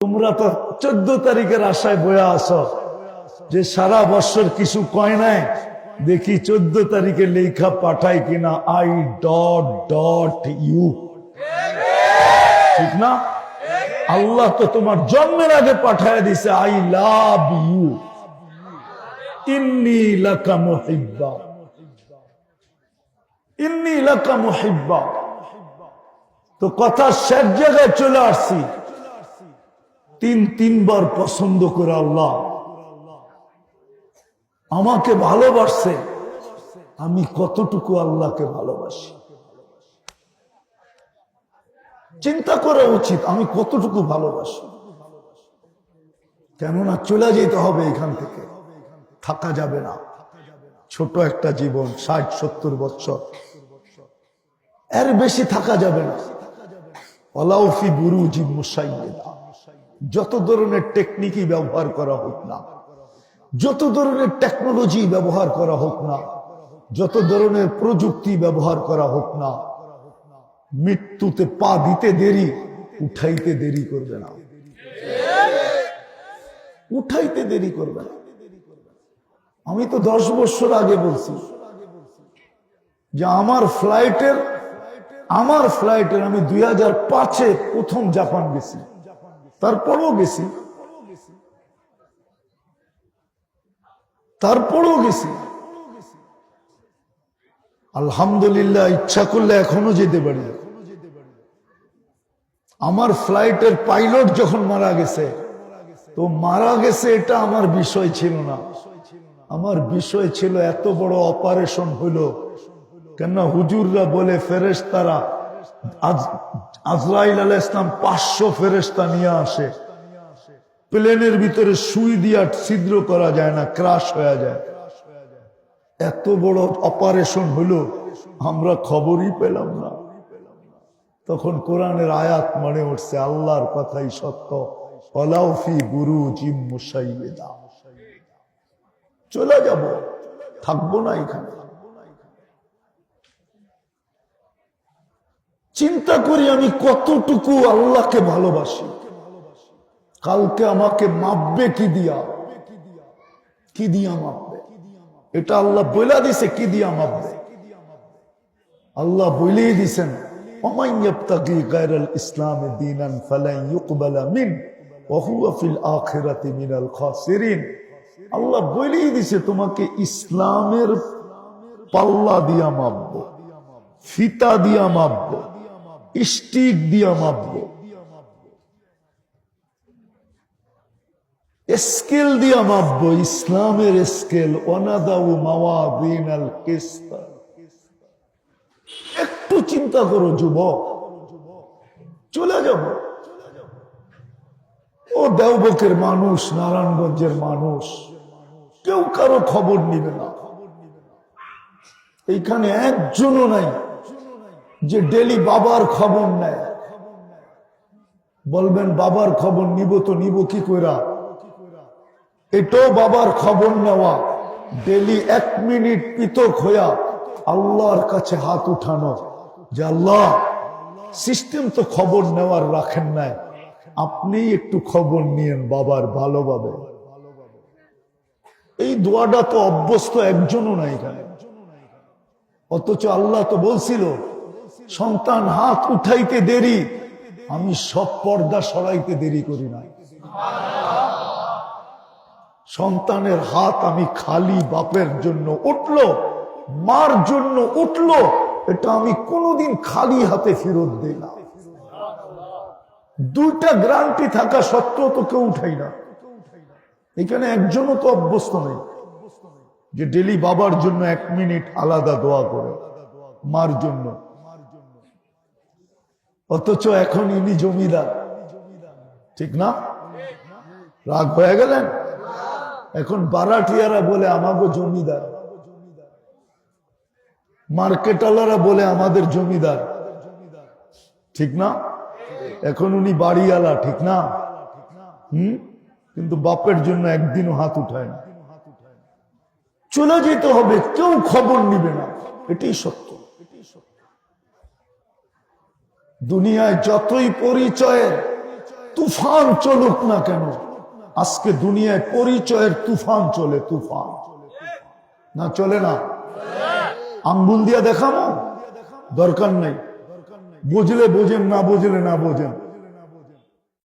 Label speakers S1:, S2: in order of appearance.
S1: তোমরা তো 14 তারিখের আশায় বয়া আছো যে সারা বছর কিছু কয় নাই, দেখি 14 তারিখে লেখা পাঠাই কিনা I.ইউ। ঠিক না? আল্লাহ তো তোমার জন্মের আগে পাঠায় দিছে আই লাভ ইউ, ইন্নী লাকা মুহিব্বা, ইন্নী লাকা মুহিব্বা। তো কথা শেষ জায়গায় চলে আসছি। তিনবার পছন্দ করে আল্লাহ আমাকে ভালোবাসছে, আমি কতটুকু আল্লাহকে ভালোবাসি চিন্তা করা উচিত। আমি কতটুকু ভালোবাসি, কেননা চলে যেতে হবে এখান থেকে, থাকা যাবে না। ছোট একটা জীবন, 60-70 বছর, এর বেশি থাকা যাবে না। ওয়ালাউফি বুরুজিন মুশাইয়্যিদা, যত ধরনের টেকনিকই ব্যবহার করা হোক না, যত ধরনের টেকনোলজি ব্যবহার করা হোক না, যত ধরনের প্রযুক্তি ব্যবহার করা হোক না, মৃত্যুতে পা দিতে দেরি, উঠাইতে দেরি করবে না, উঠাইতে দেরি করবে না। আমি তো 10 বছর আগে বলছি যে আমার ফ্লাইটের আমি 2005-এ প্রথম জাপান গেছি, তারপরও গেছি। আলহামদুলিল্লাহ, ইচ্ছা করলে এখনো যেতে পারি। আমার ফ্লাইটের পাইলট যখন মারা গেছে, তো মারা গেছে এটা আমার বিষয় ছিল না। আমার বিষয় ছিল এত বড় অপারেশন হইলো কেন, হুজুররা বলে ফেরেশতারা, আজরাইল আলাইহিস সালাম 500 ফেরেশতা নিয়ে আসে, প্লেনের ভিতরে সুই দিয়া ছিদ্র করা যায় না, ক্রাশ হয়ে যায়। এত বড় অপারেশন হলো, আমরা খবরই পেলাম না। তখন কোরআনের আয়াত মনে উঠছে, আল্লাহর কথাই সত্য, ওয়ালাউফি বুরুজিম মুশাইয়্যিদা। চলে যাব, থাকবো না এখানে। চিন্তা করি আমি কতটুকু আল্লাহকে ভালোবাসি। কালকে আমাকে মাপবে কি দিয়া মাপবে, এটা আল্লাহ বইলা দিছে। কি দিয়া মাপবে? আল্লাহ বইলেই দিছেন, ওমান ইয়াবতাগি গায়রাল ইসলামি দীনান ফালান ইউকবালা মিন ওয়া হুয়া ফিল আখিরাতি মিনাল খাসিরিন। আল্লাহ বইলেই দিছে তোমাকে ইসলামের পাল্লা দিয়া মাপবো, ফিতা দিয়া মাপবো, স্টিক দিয়া মাপবো, স্কেল দিয়া মাপবো, ইসলামের স্কেল। ওয়ানাদাউ মাওয়াযিনাল কিসত। একটু চিন্তা করো যুবক, চলে যাব। ও দেওবকের মানুষ, নারায়ণগঞ্জের মানুষ, কেউ কারো খবর নিবে না। এইখানে একজনও নাই যে ডেলি বাবার খবর নেয়। বলবেন বাবার খবর নিব, তো নিব কি কইরা? এটাও বাবার খবর নেওয়া, ডেলি 1 মিনিট পৃথক হইয়া আল্লাহর কাছে হাত উঠানো যে আল্লাহ, সিস্টেম তো খবর নেওয়ার রাখেন নাই, আপনি একটু খবর নিয়েন বাবার ভালোভাবে। এই দোয়াটা তো অভ্যস্ত একজনও নাই এখানে। অথচ আল্লাহ তো বলছিল, সন্তান হাত উঠাইতে দেরি, আমি সব পর্দা সরাইতে দেরি করি না। সন্তানের হাত আমি খালি বাপের জন্য উঠলো, মার জন্য উঠলো, এটা আমি কোনোদিন খালি হাতে ফেরত দেই না। 2টা গ্যারান্টি থাকা সত্ত্বেও তো কেউ উঠাই না। এখানে একজনও তো অভ্যস্ত নেই যে ডেলি বাবার জন্য 1 মিনিট আলাদা দোয়া করে, মার জন্য। অথচ এখন ইনি জমিদার, ঠিক না? রাগ হয়ে গেলেন? এখন বারাটিয়ারা বলে আমাকে জমিদার, মার্কেটওয়ালারা বলে আমাদের জমিদার, ঠিক না? এখন উনি বাড়িওয়ালা, ঠিক না? কিন্তু বাপের জন্য একদিনও হাত উঠায় না। চলে যেতে হবে, কেউ খবর নিবে না, এটাই সত্য। দুনিয়ায় যতই পরিচয়ের তুফান চলুক না কেন, আজকে দুনিয়ায় পরিচয়ের তুফান চলে, তুফান না চলে না? আঙ্গুল দিয়া দেখানো দরকার নাই, বুঝলে বোঝেন, না বুঝলে না বোঝেন।